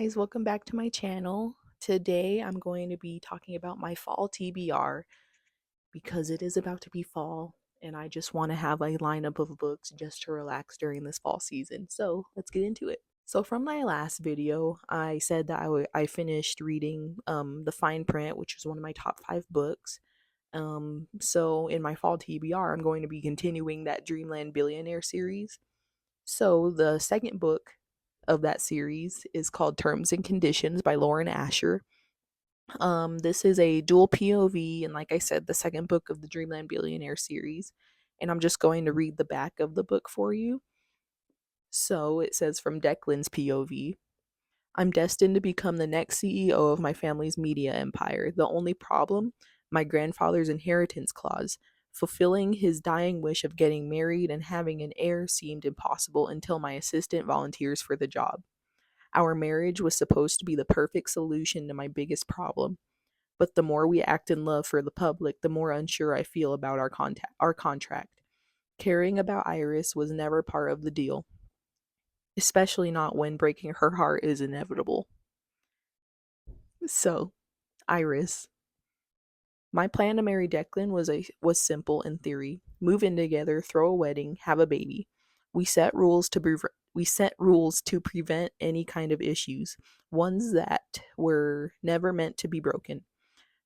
guys, welcome back to my channel. Today I'm going to be talking about my fall TBR because it is about to be fall and I just want to have a lineup of books just to relax during this fall season. So let's get into it. So from my last video, I said that I finished reading The Fine Print, which is one of my top 5 books. So in my fall TBR, I'm going to be continuing that Dreamland Billionaire series. So the second book of that series is called Terms and Conditions by Lauren Asher. This is a dual POV, and like I said, the second book of the Dreamland Billionaire series. And I'm just going to read the back of the book for you. So it says, from Declan's POV, I'm destined to become the next CEO of my family's media empire. The only problem? My grandfather's inheritance clause. Fulfilling his dying wish of getting married and having an heir seemed impossible until my assistant volunteers for the job. Our marriage was supposed to be the perfect solution to my biggest problem. But the more we act in love for the public, the more unsure I feel about our contract. Caring about Iris was never part of the deal, especially not when breaking her heart is inevitable. So, Iris. My plan to marry Declan was simple in theory. Move in together, throw a wedding, have a baby. We set rules to prevent any kind of issues, ones that were never meant to be broken.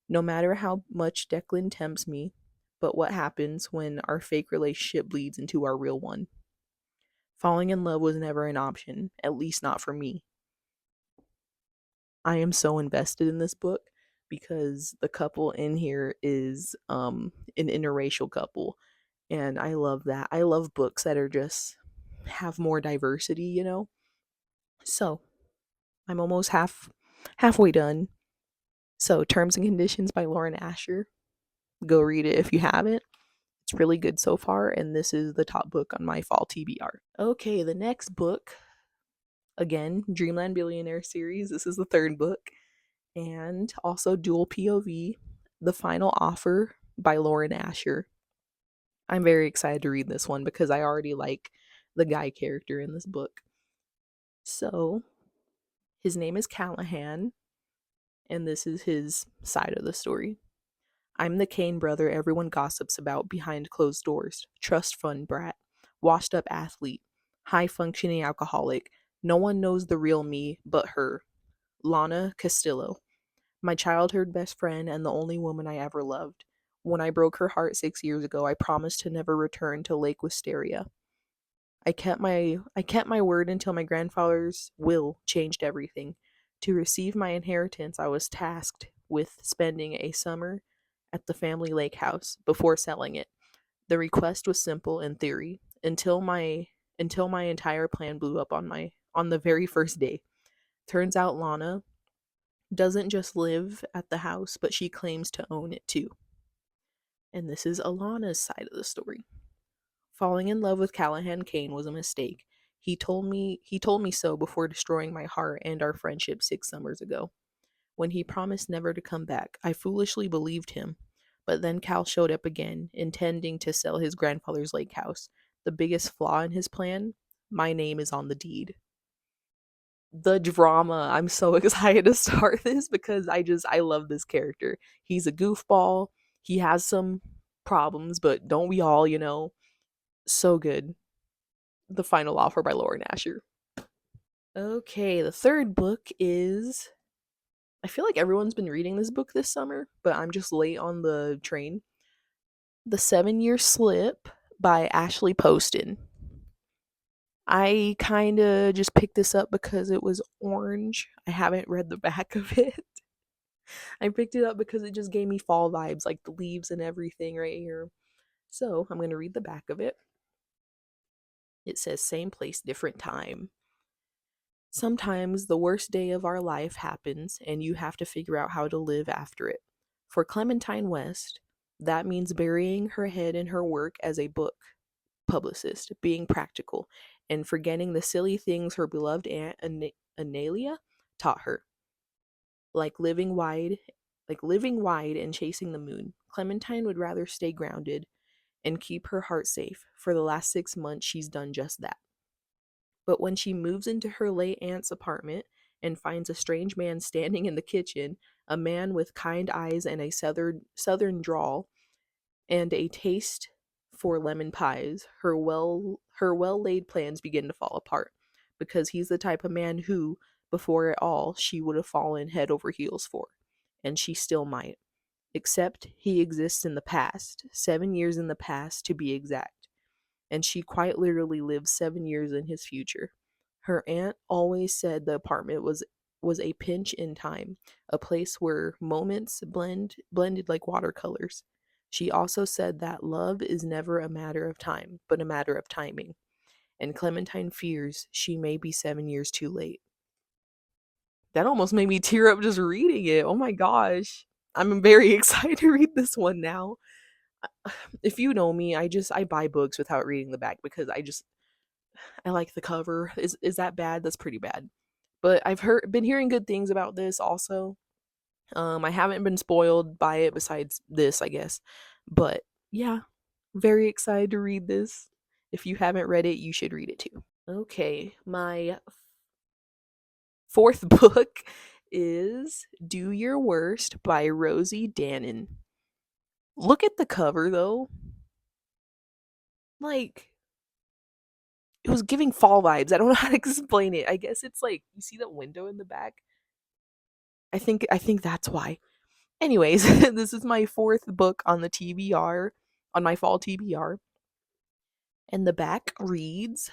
No matter how much Declan tempts me, but what happens when our fake relationship bleeds into our real one? Falling in love was never an option, at least not for me. I am so invested in this book because the couple in here is an interracial couple, and I love that. I love books that are just have more diversity, So, I'm almost halfway done. So, Terms and Conditions by Lauren Asher. Go read it if you haven't. It's really good so far, and this is the top book on my fall TBR. Okay, the next book, again, Dreamland Billionaire series. This is the third book, and also dual POV, The Final Offer by Lauren Asher. I'm very excited to read this one because I already like the guy character in this book. So, his name is Callahan, and this is his side of the story. I'm the Kane brother everyone gossips about behind closed doors. Trust fund brat, washed up athlete, high functioning alcoholic. No one knows the real me but her, Lana Castillo, my childhood best friend and the only woman I ever loved. When I broke her heart 6 years ago, I promised to never return to Lake Wisteria. I kept my word until my grandfather's will changed everything. To receive my inheritance, I was tasked with spending a summer at the family lake house before selling it. The request was simple in theory until my entire plan blew up on the very first day. Turns out Lana doesn't just live at the house, but she claims to own it too. And this is Alana's side of the story. Falling in love with Callahan Kane was a mistake. He told me so before destroying my heart and our friendship 6 summers ago. When he promised never to come back, I foolishly believed him. But then Cal showed up again, intending to sell his grandfather's lake house. The biggest flaw in his plan? My name is on the deed. The drama. I'm so excited to start this because I love this character. He's a goofball. He has some problems, but don't we all? So good. The Final Offer by Lauren Asher. Okay, the third book is, I feel like everyone's been reading this book this summer, but I'm just late on the train. The 7-Year Slip by Ashley Poston. I kind of just picked this up because it was orange. I haven't read the back of it. I picked it up because it just gave me fall vibes, like the leaves and everything right here. So I'm going to read the back of it. It says, same place, different time. Sometimes the worst day of our life happens and you have to figure out how to live after it. For Clementine West, that means burying her head in her work as a book publicist, being practical, and forgetting the silly things her beloved aunt Analia taught her. Like living wide and chasing the moon. Clementine would rather stay grounded and keep her heart safe. For the last 6 months, she's done just that. But when she moves into her late aunt's apartment and finds a strange man standing in the kitchen, a man with kind eyes and a southern drawl and a taste for lemon pies. Her well laid plans begin to fall apart because he's the type of man who, before it all, she would have fallen head over heels for, and she still might. Except he exists in the past, 7 years in the past to be exact, and she quite literally lives 7 years in his future. Her aunt always said the apartment was a pinch in time, a place where moments blended like watercolors. She also said that love is never a matter of time, but a matter of timing. And Clementine fears she may be 7 years too late. That almost made me tear up just reading it. Oh my gosh. I'm very excited to read this one now. If you know me, I buy books without reading the back because I like the cover. Is that bad? That's pretty bad. But I've been hearing good things about this also. I haven't been spoiled by it besides this, I guess. But yeah, very excited to read this. If you haven't read it, you should read it too. Okay, my fourth book is Do Your Worst by Rosie Danan. Look at the cover though. Like, it was giving fall vibes. I don't know how to explain it. I guess it's like you see that window in the back. I think that's why. Anyways, this is my fourth book on the TBR, on my fall TBR. And the back reads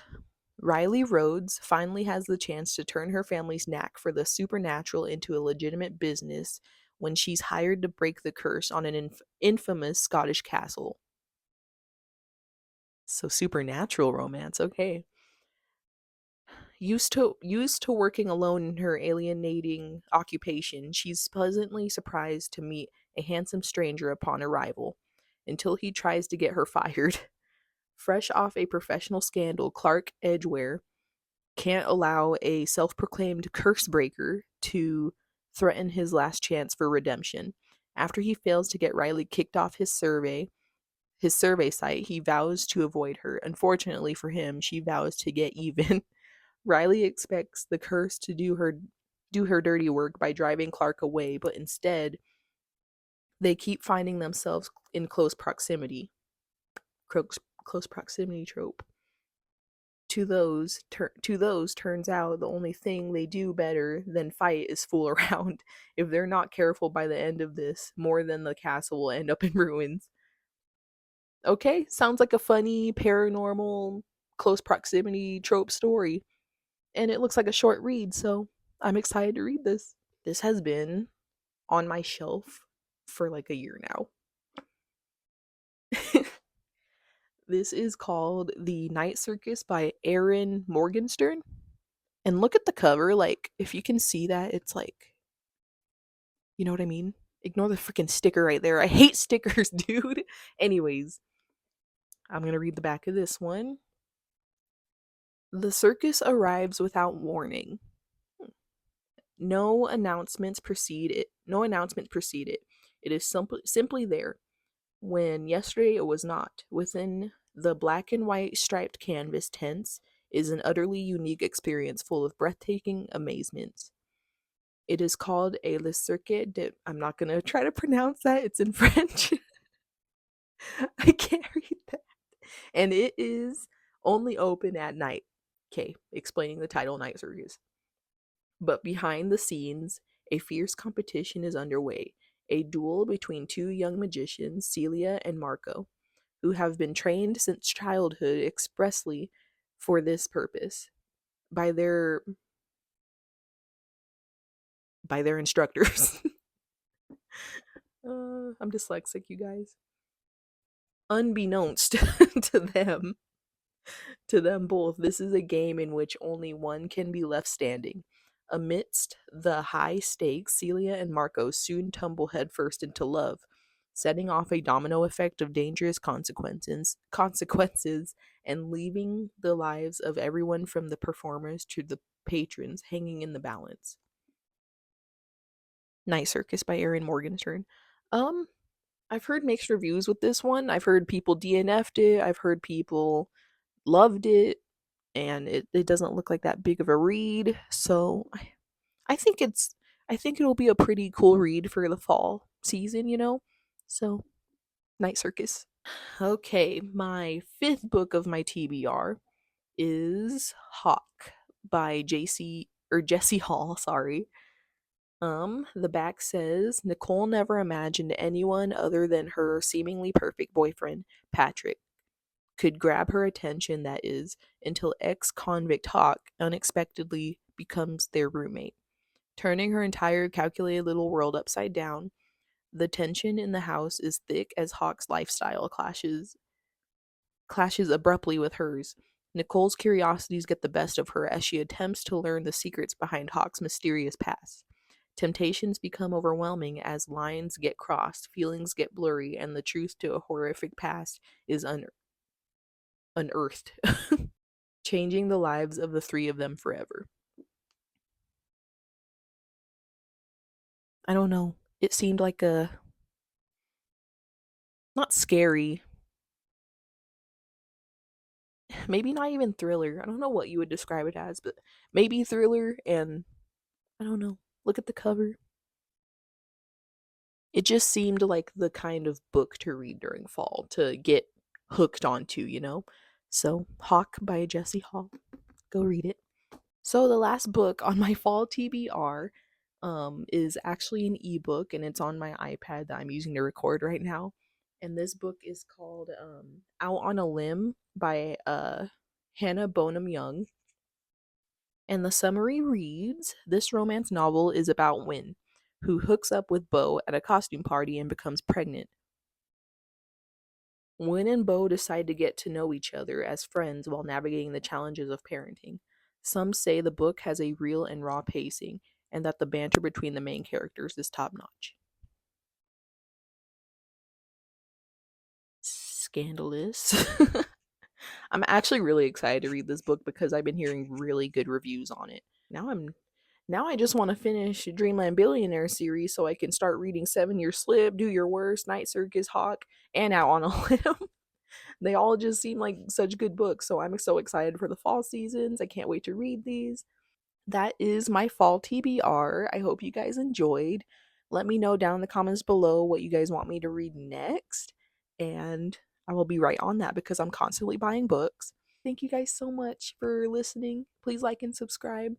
Riley Rhodes finally has the chance to turn her family's knack for the supernatural into a legitimate business when she's hired to break the curse on an infamous Scottish castle. So supernatural romance, okay. Used to working alone in her alienating occupation, she's pleasantly surprised to meet a handsome stranger upon arrival, until he tries to get her fired. Fresh off a professional scandal, Clark Edgware can't allow a self-proclaimed curse breaker to threaten his last chance for redemption. After he fails to get Riley kicked off his survey site, he vows to avoid her. Unfortunately for him, she vows to get even. Riley expects the curse to do her dirty work by driving Clark away, but instead they keep finding themselves in close proximity. Close proximity trope. To those turns out the only thing they do better than fight is fool around. If they're not careful by the end of this, more than the castle will end up in ruins. Okay, sounds like a funny paranormal close proximity trope story. And it looks like a short read, so I'm excited to read this. This has been on my shelf for like a year now. This is called The Night Circus by Erin Morganstern. And look at the cover, like, if you can see that, it's like, you know what I mean? Ignore the freaking sticker right there. I hate stickers, dude. Anyways, I'm gonna read the back of this one. The circus arrives without warning. No announcement precede it. It is simply there. When yesterday it was not. Within the black and white striped canvas tents is an utterly unique experience full of breathtaking amazements. It is called a Le Circuit de... I'm not going to try to pronounce that. It's in French. I can't read that. And it is only open at night. Okay, explaining the title Night Circus. But behind the scenes, a fierce competition is underway. A duel between two young magicians, Celia and Marco, who have been trained since childhood expressly for this purpose by their instructors. I'm dyslexic, you guys. Unbeknownst to them both, this is a game in which only one can be left standing. Amidst the high stakes, Celia and Marco soon tumble headfirst into love, setting off a domino effect of dangerous consequences and leaving the lives of everyone from the performers to the patrons hanging in the balance. Night Circus by Erin Morganstern. I've heard mixed reviews with this one. I've heard people DNF'd it. I've heard people loved it, and it doesn't look like that big of a read. So I think it's I think it'll be a pretty cool read for the fall season, you know? So, Night Circus. Okay, my fifth book of my TBR is Hawke by Jessie Hall, sorry. The back says Nicole never imagined anyone other than her seemingly perfect boyfriend, Patrick, could grab her attention, that is, until ex convict Hawke unexpectedly becomes their roommate, turning her entire calculated little world upside down. The tension in the house is thick as Hawke's lifestyle clashes abruptly with hers. Nicole's curiosities get the best of her as she attempts to learn the secrets behind Hawke's mysterious past. Temptations become overwhelming as lines get crossed, feelings get blurry, and the truth to a horrific past is unearthed, changing the lives of the three of them forever. I don't know. It seemed like a not scary, maybe not even thriller. I don't know what you would describe it as, but maybe thriller, and I don't know. Look at the cover. It just seemed like the kind of book to read during fall to get hooked onto, you know? So, Hawke by Jessie Hall. Go read it. So, the last book on my fall TBR is actually an ebook, and it's on my iPad that I'm using to record right now. And this book is called Out on a Limb by Hannah Bonam Young. And the summary reads, this romance novel is about Wynn, who hooks up with Beau at a costume party and becomes pregnant. Wynn and Beau decide to get to know each other as friends while navigating the challenges of parenting. Some say the book has a real and raw pacing, and that the banter between the main characters is top notch. Scandalous. I'm actually really excited to read this book because I've been hearing really good reviews on it. Now I just want to finish Dreamland Billionaire series so I can start reading 7 Year Slip, Do Your Worst, Night Circus, Hawke, and Out on a Limb. They all just seem like such good books, so I'm so excited for the fall seasons. I can't wait to read these. That is my fall TBR. I hope you guys enjoyed. Let me know down in the comments below what you guys want me to read next, and I will be right on that because I'm constantly buying books. Thank you guys so much for listening. Please like and subscribe.